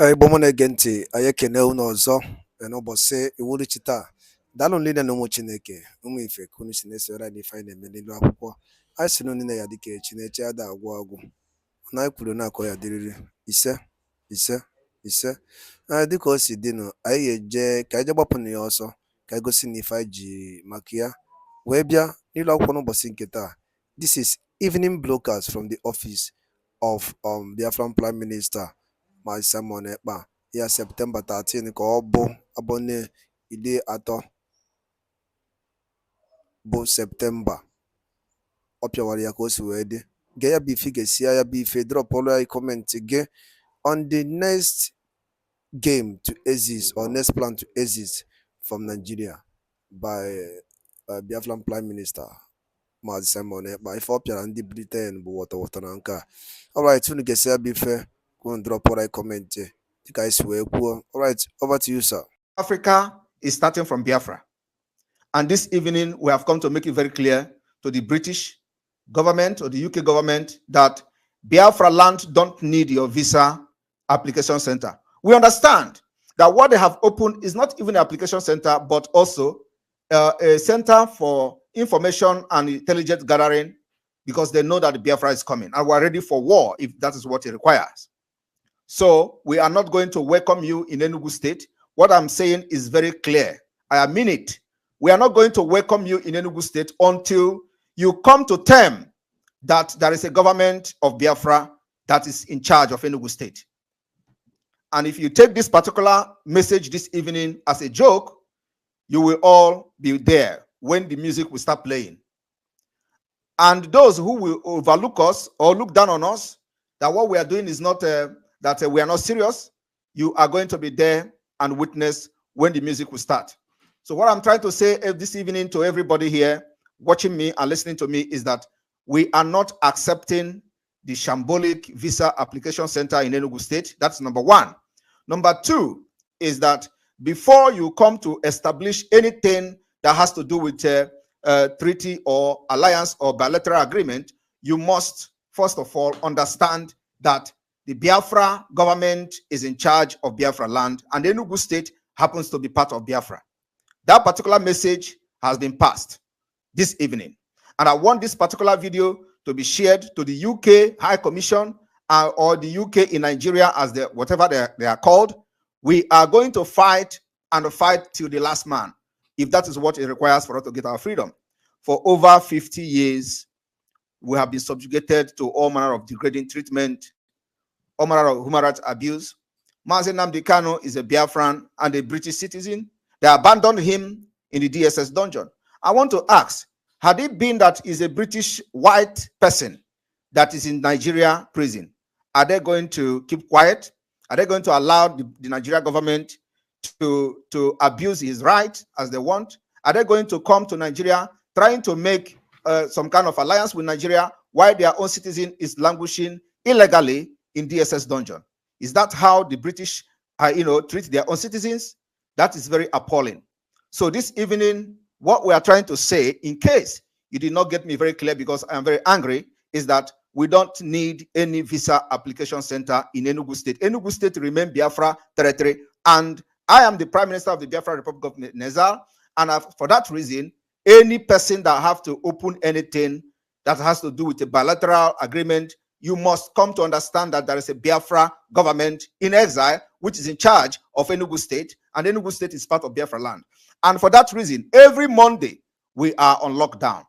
Igbo na-ege ntị, anyị ekene unu ọzọ n'ụbọchị iwuru chi taa. Daalụ niile na ụmụ Chineke, ụmụ ife ka unu si na-esoro anyị n'ife anyị na-eme n'elu akwụkwọ. Anyị si na niile ya dịka echi na-eche ada agwụ agwụ. Na anyị kwuru na-akọ ya dịrịrị ise ise ise. Dịka o si dịnụ, anyị ga-eje ka anyị je gbapụnụ ya ọsọ ka anyị gosi na ife anyị ji maka ya wee bịa n'elu akwụkwọ n'ụbọchị nke taa. This is evening blockers from the office of Biafran Prime Minister Maazị Simon Ekpa ya Septemba 13 ka ọ bụ abọne ide atọ bụ Septemba. Ọ pịawara ya ka o si wee dị. Gee ya bụ ife ga-esi ya bụ ife drọpụrụ ya kọmentị gị on the next game to exist or next plan to exist from Nigeria by Biafran Prime Minister Maazị Simon Ekpa. Ife ọ pịara ndị Britain bụ Wotowoto na nke a. Alright, unu ga-esi ya bụ ife. Go and drop what I comment. You guys were poor. All right, over to you, sir. Africa is starting from Biafra. And this evening, we have come to make it very clear to the British government or the UK government that Biafra land don't need your visa application center. We understand that what they have opened is not even an application center, but also a center for information and intelligence gathering, because they know that Biafra is coming and we're ready for war if that is what it requires. So we are not going to welcome you in Enugu State. What I'm saying is very clear. I mean it. We are not going to welcome you in Enugu State until you come to term that there is a government of Biafra that is in charge of Enugu State. And if you take this particular message this evening as a joke, you will all be there when the music will start playing. And those who will overlook us or look down on us, that what we are doing is not that we are not serious, you are going to be there and witness when the music will start. So what I'm trying to say this evening to everybody here watching me and listening to me is that we are not accepting the shambolic visa application center in Enugu State. That's number one. Number two is that before you come to establish anything that has to do with treaty or alliance or bilateral agreement, you must first of all understand that the Biafra government is in charge of Biafra land, and Enugu State happens to be part of Biafra. That particular message has been passed this evening. And I want this particular video to be shared to the UK High Commission or the UK in Nigeria, as whatever they are called. We are going to fight and fight till the last man, if that is what it requires for us to get our freedom. For over 50 years, we have been subjugated to all manner of degrading treatment, all manner of human rights abuse. Mazi Nnamdi Kanu is a Biafran and a British citizen. They abandoned him in the DSS dungeon. I want to ask, had it been that he's a British white person that is in Nigeria prison, are they going to keep quiet? Are they going to allow the Nigeria government to abuse his right as they want? Are they going to come to Nigeria trying to make some kind of alliance with Nigeria while their own citizen is languishing illegally in DSS dungeon? Is that how the British treat their own citizens? That is very appalling. So this evening, what we are trying to say, in case you did not get me very clear because I am very angry, is that we don't need any visa application center in Enugu State. Enugu State remains Biafra territory, and I am the Prime Minister of the Biafra Republic of Nezal, and for that reason, any person that have to open anything that has to do with a bilateral agreement, you must come to understand that there is a Biafra government in exile, which is in charge of Enugu State, and Enugu State is part of Biafra land. And for that reason, every Monday, we are on lockdown.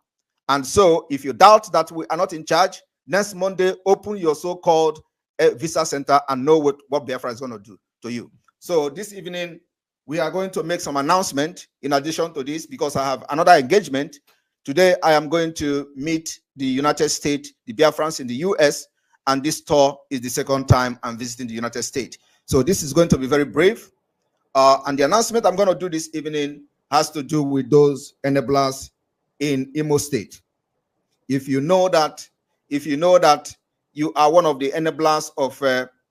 And so if you doubt that we are not in charge, next Monday, open your so-called visa center and know what Biafra is going to do to you. So this evening, we are going to make some announcement in addition to this, because I have another engagement. Today, I am going to meet the United States, the Biafrans in the US, and this tour is the second time I'm visiting the United States. So this is going to be very brief. And the announcement I'm going to do this evening has to do with those enablers in Imo State. If you know that you are one of the enablers of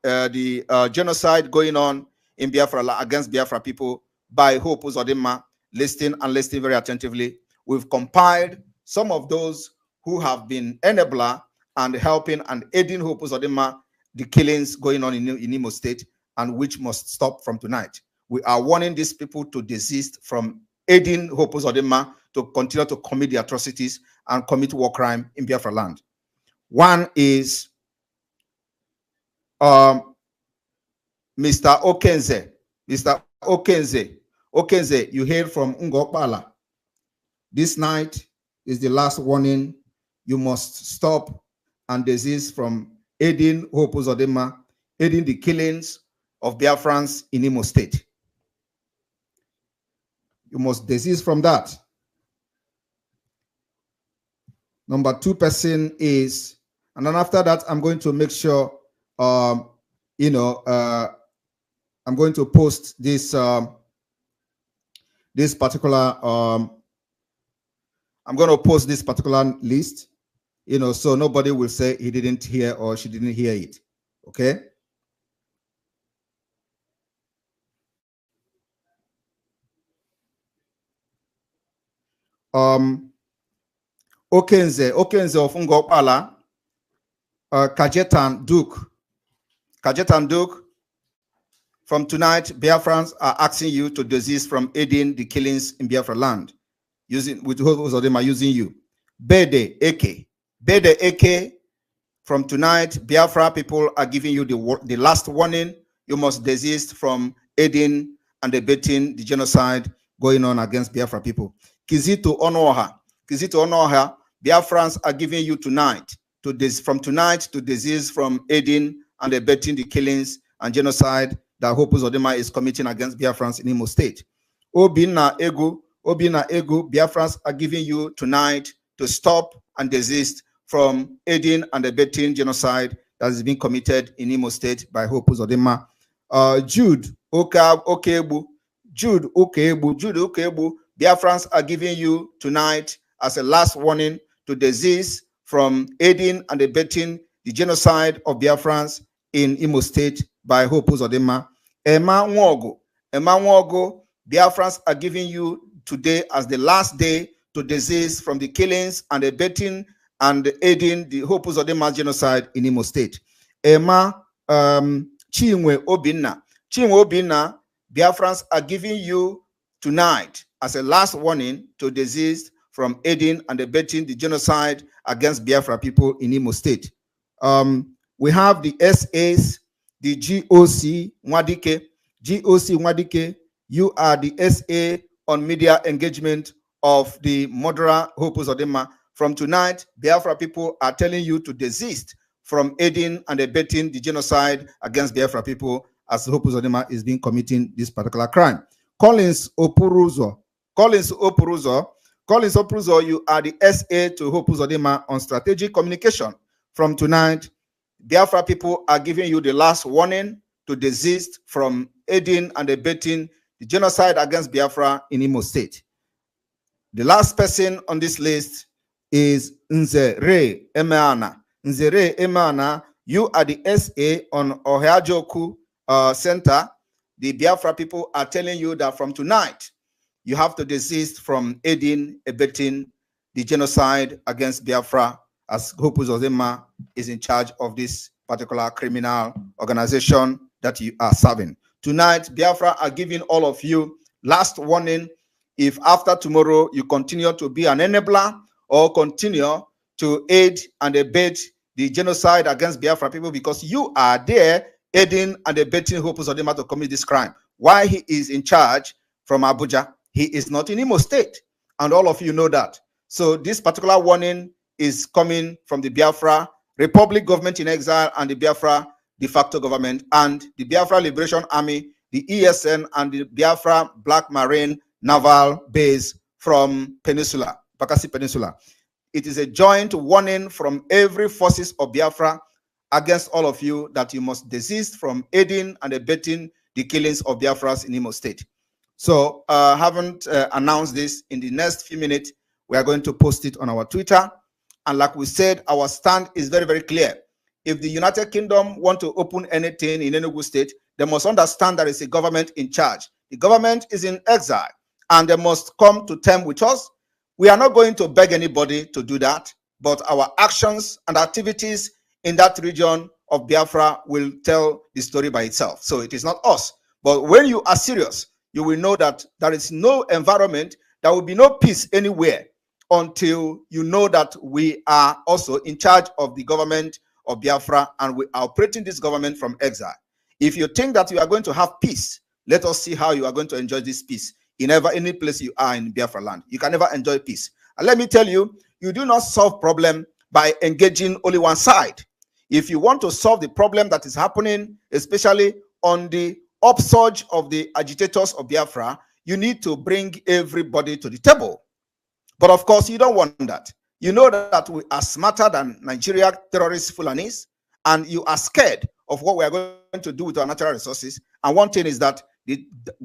the genocide going on in Biafra against Biafra people by Hope Uzodinma, listening very attentively, we've compiled some of those who have been enabler and helping and aiding Hope Uzodinma the killings going on in Imo State. and which must stop from tonight. We are warning these people to desist from aiding Hope Uzodinma to continue to commit the atrocities and commit war crime in Biafra land. One is Mr. Okenze. Mr. Okenze. Okenze, you hail from Ngokpala. This night is the last warning. You must stop and desist from aiding Hope Uzodinma, aiding the killings of Biafrans in Imo State. You must desist from that. Number 2 person is, and then after that, I'm going to make sure, I'm going to post this this particular I'm going to post this particular list, so nobody will say he didn't hear or she didn't hear it. Okay. Okenze of Ngokpala, Kajetan Duke, from tonight, Biafrans are asking you to desist from aiding the killings in Biafra land, using you. Bede Eke, from tonight, Biafra people are giving you the last warning. You must desist from aiding and abetting the genocide going on against Biafra people. Kizito Onoha, Biafrans are giving you tonight from tonight to desist from aiding and abetting the killings and genocide that Hope Uzodinma is committing against Biafrans in Imo State. Obina Egu, Biafrans are giving you tonight to stop and desist from aiding and abetting genocide that is being committed in Imo State by Hope Uzodinma. Jude Okegbu, Biafrans are giving you tonight as a last warning to desist from aiding and abetting the genocide of Biafrans in Imo State by Hope Uzodinma. Emma Nwogo, Biafrans are giving you today as the last day to desist from the killings and abetting and aiding the Hope Uzodinma genocide in Imo State. Emma Chinwe Obinna, Biafrans are giving you tonight as a last warning to desist from aiding and abetting the genocide against Biafra people in Imo State. We have the SAs, the GOC Nwadike, you are the SA on media engagement of the murderer Hope Uzodinma. From tonight, Biafra people are telling you to desist from aiding and abetting the genocide against Biafra people as Hope Uzodinma is being committing this particular crime. Collins Opuruzo, you are the SA to Hope Uzodinma on strategic communication. From tonight, Biafra people are giving you the last warning to desist from aiding and abetting the genocide against Biafra in Imo State. The last person on this list is Nzere Emeana. You are the SA on Ohajoku Center. The Biafra people are telling you that from tonight, you have to desist from aiding, abetting the genocide against Biafra, as Hope Uzodinma is in charge of this particular criminal organization that you are serving. Tonight, Biafra are giving all of you last warning. If after tomorrow you continue to be an enabler or continue to aid and abet the genocide against Biafra people because you are there aiding and abetting Hope Uzodinma to commit this crime, while he is in charge from Abuja, he is not in Imo State. And all of you know that. So this particular warning is coming from the Biafra Republic government in exile and the Biafra de facto government and the Biafra Liberation Army, the ESN, and the Biafra Black Marine Naval Base from Bakassi Peninsula. It is a joint warning from every forces of Biafra against all of you that you must desist from aiding and abetting the killings of Biafras in Imo State. So haven't announced this. In the next few minutes, we are going to post it on our Twitter. And like we said, our stand is very, very clear. If the United Kingdom want to open anything in Enugu State, they must understand there is a government in charge. The government is in exile, and they must come to terms with us. We are not going to beg anybody to do that, but our actions and activities in that region of Biafra will tell the story by itself. So it is not us. But when you are serious, you will know that there is no environment, there will be no peace anywhere until you know that we are also in charge of the government of Biafra and we are operating this government from exile. If you think that you are going to have peace, let us see how you are going to enjoy this peace in any place you are in Biafra land. You can never enjoy peace. And let me tell you, you do not solve problem by engaging only one side. If you want to solve the problem that is happening, especially on the upsurge of the agitators of Biafra, you need to bring everybody to the table. But of course, you don't want that. You know that we are smarter than Nigeria terrorist Fulanis, and you are scared of what we are going to do with our natural resources. And one thing is that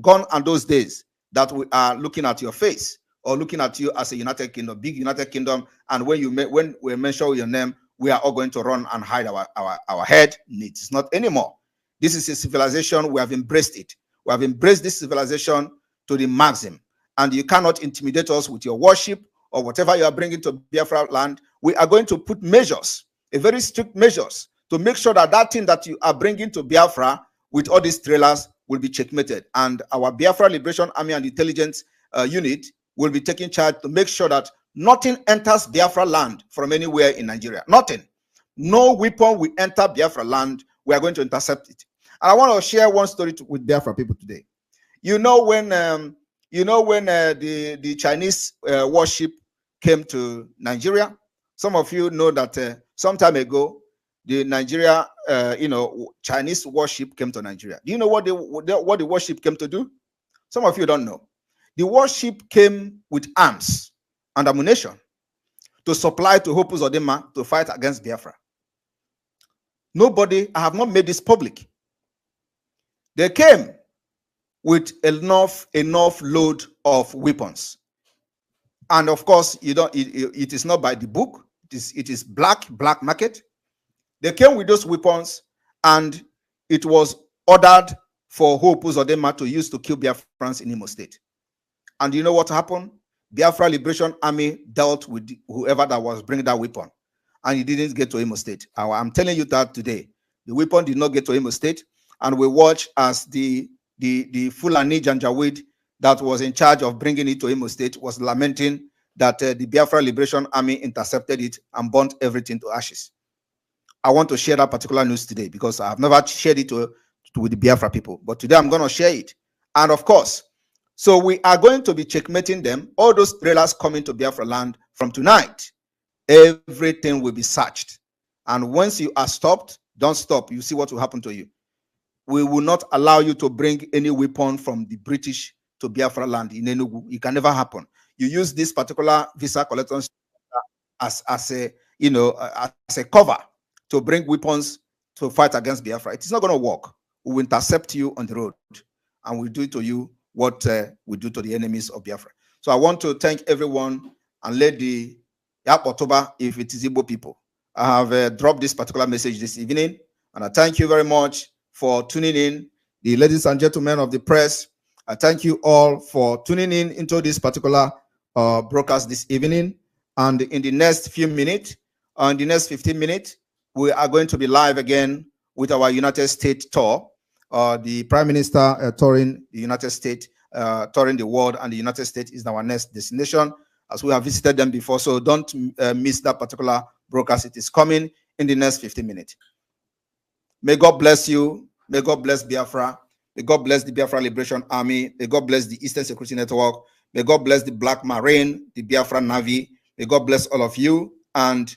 gone are those days that we are looking at your face or looking at you as a United Kingdom, big United Kingdom, and when we mention your name, we are all going to run and hide our head. It's not anymore. This is a civilization. We have embraced it. We have embraced this civilization to the maximum. And you cannot intimidate us with your worship or whatever you are bringing to Biafra land. We are going to put measures, a very strict measures, to make sure that that thing that you are bringing to Biafra with all these trailers will be checkmated. And our Biafra Liberation Army and Intelligence Unit will be taking charge to make sure that nothing enters Biafra land from anywhere in Nigeria. Nothing. No weapon will enter Biafra land. We are going to intercept it. And I want to share one story with Biafra people today. You know when the Chinese warship came to Nigeria, some of you know that some time ago the Nigeria Chinese warship came to Nigeria. Do you know what the warship came to do? Some of you don't know. The warship came with arms and ammunition to supply to Hopu Zodima to fight against Biafra. Nobody, I have not made this public. They came with enough load of weapons. And of course, it is not by the book. It is black market. They came with those weapons, and it was ordered for Hopu Zodima to use to kill Biafrans in Imo State. And you know what happened? Biafra Liberation Army dealt with whoever that was bringing that weapon, and it didn't get to Imo State. I'm telling you that today. The weapon did not get to Imo State, and we watch as the Fulani Janjaweed that was in charge of bringing it to Imo State was lamenting that the Biafra Liberation Army intercepted it and burnt everything to ashes. I want to share that particular news today because I have never shared it with the Biafra people, but today I'm going to share it. And of course, so we are going to be checkmating them. All those trailers coming to Biafra land from tonight, everything will be searched. And once you are stopped, don't stop. You see what will happen to you. We will not allow you to bring any weapon from the British to Biafra land in Enugu. It can never happen. You use this particular visa collection as a cover to bring weapons to fight against Biafra. It is not going to work. We will intercept you on the road, and we'll do to you what we do to the enemies of Biafra. So I want to thank everyone and let the Yapotoba, if it is Igbo people. I have dropped this particular message this evening, and I thank you very much for tuning in. The ladies and gentlemen of the press, I thank you all for tuning in into this particular broadcast this evening. And in the next few minutes, in the next 15 minutes, we are going to be live again with our United States tour. The Prime Minister touring the United States, touring the world, and the United States is our next destination, as we have visited them before. So don't miss that particular broadcast. It is coming in the next 15 minutes. May God bless you. May God bless Biafra. May God bless the Biafra Liberation Army. May God bless the Eastern Security Network. May God bless the Black Marine, the Biafra Navy. May God bless all of you. And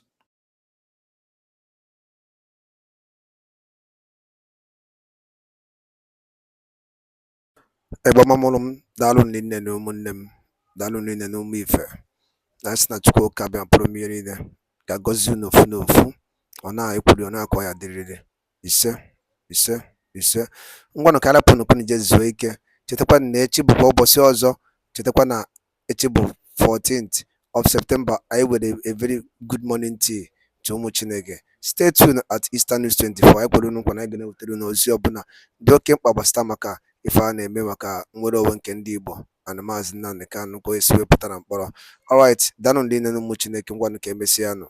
Egbamamụlụ m daalụ nne na ụmụnne m, daalụ nne na ụmụ ife, na sị na Chukwu ụka bịa pụrụ m ihe niile ga-agọzi unu ofu n'ofu, ọ na-ekwuli ọ na-akọ ya dịrịrị ise ise ise. Ngwanụ ka arapụnụ kwunu je zuo ike. Chetakwa na echi bụkwa ụbọchị ọzọ. Chetakwa na echi bụ 14th of September. Anyị were a very good morning tea to ụmụ Chineke. Stay tuned at Eastern News 24. Anyị kwere unu nkwa na anyị ga-ewetara unu ozi ọbụla dị oke mkpa gbasara maka ife a na-eme maka nnwere onwe nke ndị Igbo and Maazị Nnamdi Kanu ka o si wepụta na mkpọrọ. Alright, danụ ndị nne na ụmụ Chineke, ngwanụ ka emesịa nụ.